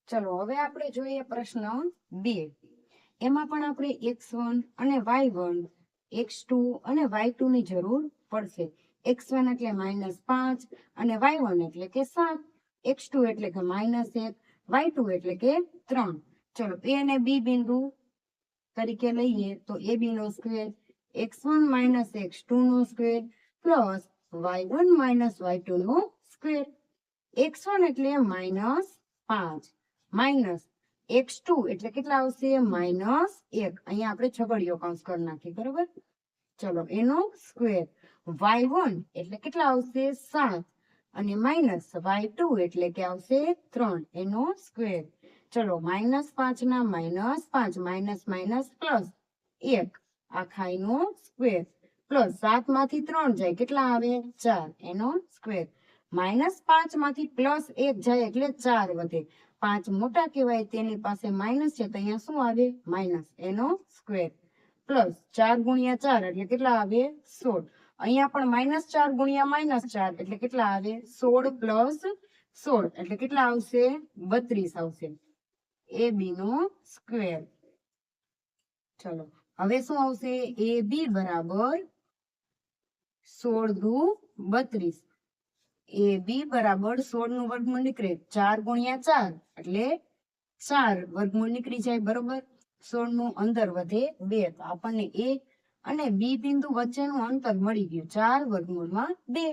ચલો હવે આપણે જોઈએ પ્રશ્ન 2. એમાં પણ આપણે x1 અને y1, x2 અને y2 ની જરૂર પડશે. x1 એટલે -5 અને y1 એટલે કે 7, x2 એટલે કે -1, y2 એટલે કે 3. ચલો a અને b બિંદુ તરીકે લઈએ તો ab નો સ્ક્વેર x1 - x2 નો સ્ક્વેર પ્લસ y1 - y2 નો સ્ક્વેર. x1 એટલે -5 માઇનસ x2 એટલે કેટલા આવશે -1. અહીંયા આપણે છગડીયો કૌંસ કરી નાખીએ, બરોબર. ચલો એનો સ્ક્વેર. y1 એટલે કેટલા આવશે 7 અને માઇનસ y2 એટલે કે આવશે 3 એનો સ્ક્વેર. ચલો -5 ના -5 માઇનસ માઇનસ પ્લસ 1 આખા એનો સ્ક્વેર પ્લસ 7 માંથી 3 જાય કેટલા આવે 4 એનો સ્ક્વેર. -5 માંથી +1 જાય એટલે 4 વધે. 5 મોટા કહેવાય તેની પાસે માઇનસ છે તો અહીંયા શું આવે માઇનસ એનો સ્ક્વેર પ્લસ 4 ગુણ્યા 4 એટલે કેટલા આવે 16. અહીંયા પણ -4 ગુણ્યા -4 એટલે કેટલા આવે 16 પ્લસ 16 એટલે કેટલા આવશે 32 આવશે ab નો સ્ક્વેર. ચલો હવે શું આવશે ab બરાબર 16 દુ 32. ab બરાબર 16 નું વર્ગમૂળ નીકળે 4 ગુણ્યા 4 એટલે 4 વર્ગમૂળ નીકળી જાય, બરોબર. 16 નું અંદર વધે 2 તો આપણને a અને b બિંદુ વચ્ચેનું અંતર મળી ગયું 4 વર્ગમૂળમાં 2.